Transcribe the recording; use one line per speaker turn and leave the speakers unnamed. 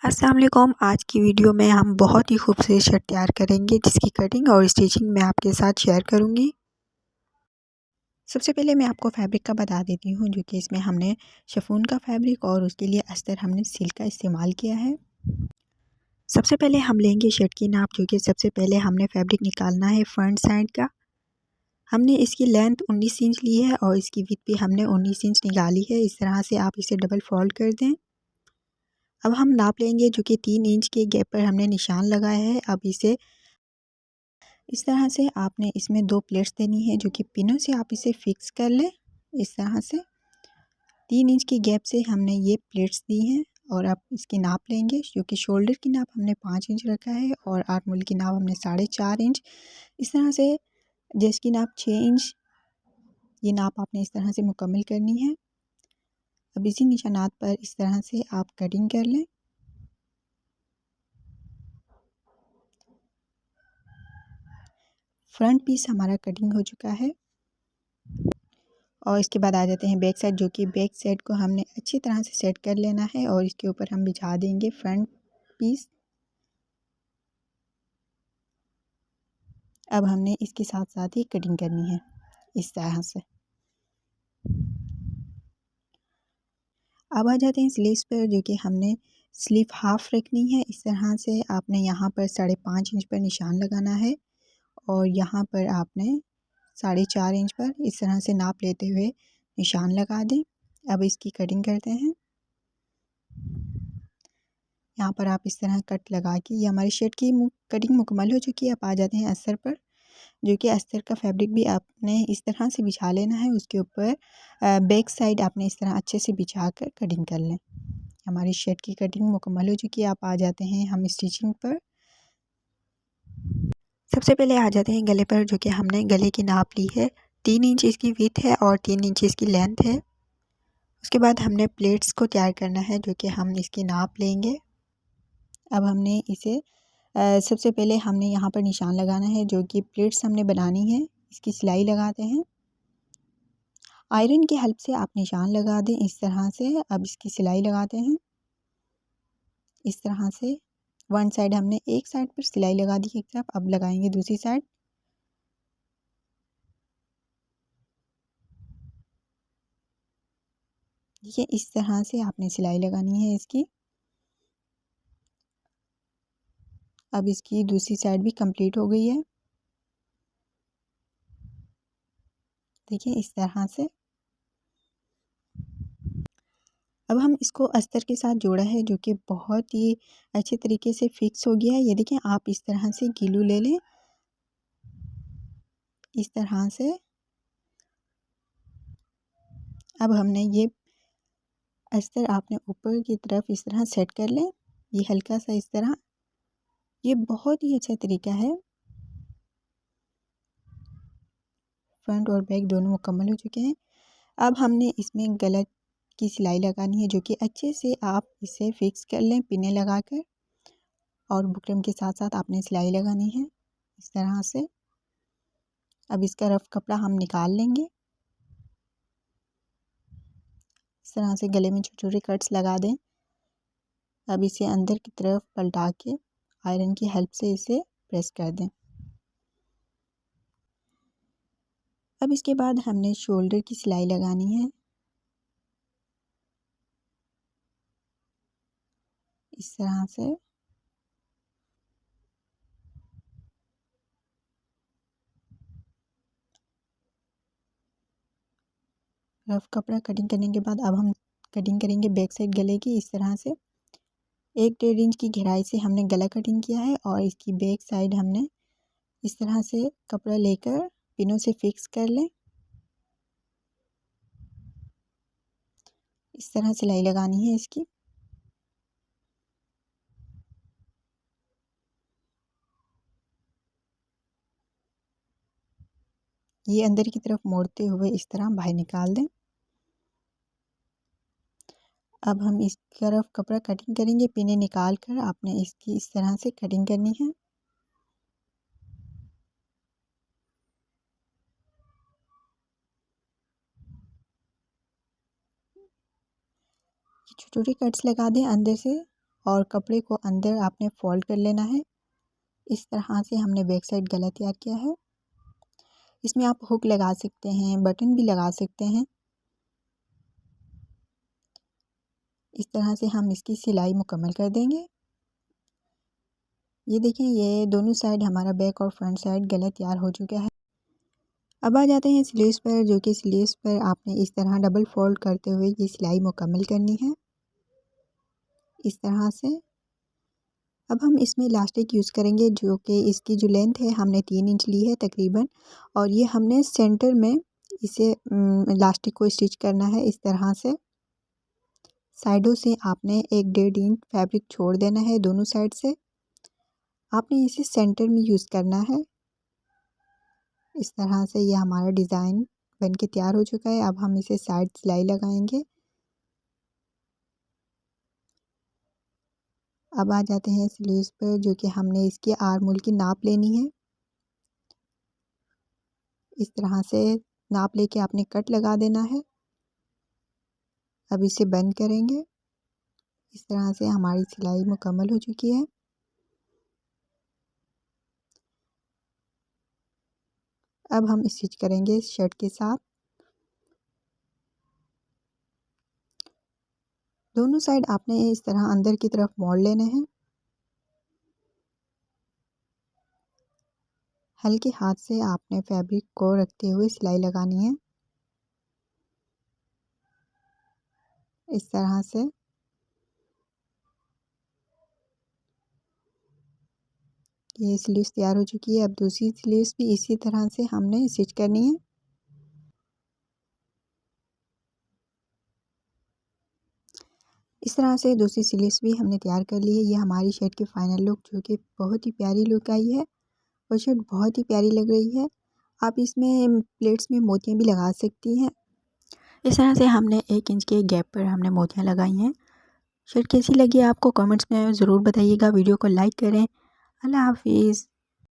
अस्सलाम वालेकुम। आज की वीडियो में हम बहुत ही खूबसूरत शर्ट तैयार करेंगे जिसकी कटिंग और स्टिचिंग मैं आपके साथ शेयर करूंगी। सबसे पहले मैं आपको फैब्रिक का बता देती हूँ, जो कि इसमें हमने शिफॉन का फैब्रिक और उसके लिए अस्तर हमने सिल्क का इस्तेमाल किया है। सबसे पहले हम लेंगे शर्ट की नाप, जो कि सबसे पहले हमने फैब्रिक निकालना है फ्रंट साइड का। हमने इसकी लेंथ 19 इंच ली है और इसकी विड्थ भी हमने 19 इंच निकाली है। इस तरह से आप इसे डबल फोल्ड कर दें। अब हम नाप लेंगे, जो कि 3 इंच के गैप पर हमने निशान लगाया है। अब इसे इस तरह से आपने इसमें 2 प्लेट्स देनी है, जो कि पिनों से आप इसे फिक्स कर लें। इस तरह से 3 इंच के गैप से हमने ये प्लेट्स दी हैं और आप इसकी नाप लेंगे, जो कि शोल्डर की नाप हमने 5 इंच रखा है और आर्महोल की नाप हमने 4.5 इंच। इस तरह से जेस्ट की नाप 6 इंच, ये नाप आपने इस तरह से मुकम्मल करनी है। अब इसी निशानात पर इस तरह से आप कटिंग कर लें। फ्रंट पीस हमारा कटिंग हो चुका है और इसके बाद आ जाते हैं बैक साइड, जो कि बैक साइड को हमने अच्छी तरह से सेट कर लेना है और इसके ऊपर हम बिछा देंगे फ्रंट पीस। अब हमने इसके साथ साथ ही कटिंग करनी है इस तरह से। अब आ जाते हैं स्लीव्स पर, जो कि हमने स्लीव हाफ रखनी है। इस तरह से आपने यहाँ पर 5.5 इंच पर निशान लगाना है और यहाँ पर आपने 4.5 इंच पर इस तरह से नाप लेते हुए निशान लगा दें। अब इसकी कटिंग करते हैं। यहाँ पर आप इस तरह कट लगा के, ये हमारी शर्ट की कटिंग मुकम्मल हो चुकी है। अब आ जाते हैं अस्तर पर, जो कि अस्तर का फैब्रिक भी आपने इस तरह से बिछा लेना है। उसके ऊपर बैक साइड आपने इस तरह अच्छे से बिछा कर कटिंग कर लें। हमारी शर्ट की कटिंग मुकम्मल हो चुकी है। आप आ जाते हैं हम स्टिचिंग पर। सबसे पहले आ जाते हैं गले पर, जो कि हमने गले की नाप ली है। 3 इंच इसकी विड्थ है और 3 इंच इसकी लेंथ है। उसके बाद हमने प्लेट्स को तैयार करना है, जो कि हम इसकी नाप लेंगे। अब हमने इसे सबसे पहले हमने यहाँ पर निशान लगाना है, जो कि प्लेट्स हमने बनानी है। इसकी सिलाई लगाते हैं। आयरन की हेल्प से आप निशान लगा दें इस तरह से। अब इसकी सिलाई लगाते हैं इस तरह से। वन साइड हमने एक साइड पर सिलाई लगा दी एक तरफ, अब लगाएंगे दूसरी साइड। ये इस तरह से आपने सिलाई लगानी है इसकी। अब इसकी दूसरी साइड भी कंप्लीट हो गई है, देखिए इस तरह से। अब हम इसको अस्तर के साथ जोड़ा है, जो कि बहुत ही अच्छे तरीके से फिक्स हो गया है। ये देखिए, आप इस तरह से गीलू ले लें इस तरह से। अब हमने ये अस्तर आपने ऊपर की तरफ इस तरह सेट कर लें, ये हल्का सा इस तरह। ये बहुत ही अच्छा तरीका है। फ्रंट और बैक दोनों मुकम्मल हो चुके हैं। अब हमने इसमें गला की सिलाई लगानी है, जो कि अच्छे से आप इसे फिक्स कर लें पिने लगाकर, और बुकरम के साथ साथ आपने सिलाई लगानी है इस तरह से। अब इसका रफ कपड़ा हम निकाल लेंगे इस तरह से। गले में छोटे छोटे कट्स लगा दें। अब इसे अंदर की तरफ पलटा के आयरन की हेल्प से इसे प्रेस कर दें। अब इसके बाद हमने शोल्डर की सिलाई लगानी है इस तरह से। रफ कपड़ा कटिंग करने के बाद अब हम कटिंग करेंगे बैक साइड गले की इस तरह से। 1.5 इंच की गहराई से हमने गला कटिंग किया है और इसकी बैक साइड हमने इस तरह से कपड़ा लेकर पिनों से फिक्स कर लें। इस तरह सिलाई लगानी है इसकी। ये अंदर की तरफ मोड़ते हुए इस तरह बाहर निकाल दें। अब हम इस तरफ कपड़ा कटिंग करेंगे, पिने निकाल कर आपने इसकी इस तरह से कटिंग करनी है। छोटे छोटे कट्स लगा दें अंदर से और कपड़े को अंदर आपने फोल्ड कर लेना है। इस तरह से हमने बैक साइड गला तैयार किया है। इसमें आप हुक लगा सकते हैं, बटन भी लगा सकते हैं। इस तरह से हम इसकी सिलाई मुकम्मल कर देंगे। ये देखें, ये दोनों साइड हमारा बैक और फ्रंट साइड गला तैयार हो चुका है। अब आ जाते हैं स्लीव्स पर, जो कि स्लीव्स पर आपने इस तरह डबल फोल्ड करते हुए ये सिलाई मुकम्मल करनी है, इस तरह से। अब हम इसमें इलास्टिक यूज़ करेंगे, जो कि इसकी जो लेंथ है हमने 3 इंच ली है तकरीबन, और ये हमने सेंटर में इसे इलास्टिक को स्टिच करना है इस तरह से। साइडों से आपने 1-1.5 इंच फैब्रिक छोड़ देना है दोनों साइड से। आपने इसे सेंटर में यूज़ करना है। इस तरह से ये हमारा डिज़ाइन बन के तैयार हो चुका है। अब हम इसे साइड सिलाई लगाएंगे। अब आ जाते हैं स्लीव्स पर, जो कि हमने इसकी आर्म होल की नाप लेनी है। इस तरह से नाप लेके आपने कट लगा देना है। अब इसे बंद करेंगे। इस तरह से हमारी सिलाई मुकम्मल हो चुकी है। अब हम स्टिच करेंगे शर्ट के साथ। दोनों साइड आपने इस तरह अंदर की तरफ मोड़ लेने हैं। हल्के हाथ से आपने फैब्रिक को रखते हुए सिलाई लगानी है, इस तरह से। ये स्लीव्स तैयार हो चुकी है। अब दूसरी स्लीव्स भी इसी तरह से हमने स्टिच करनी है। इस तरह से दूसरी स्लीव्स भी हमने तैयार कर ली है। ये हमारी शर्ट की फाइनल लुक, जो कि बहुत ही प्यारी लुक आई है और शर्ट बहुत ही प्यारी लग रही है। आप इसमें प्लेट्स में मोतियाँ भी लगा सकती हैं। इस तरह से हमने 1 इंच के गैप पर हमने मोतियाँ लगाई हैं। शर्ट कैसी लगी आपको कमेंट्स में ज़रूर बताइएगा। वीडियो को लाइक करें। अल्लाह हाफिज़।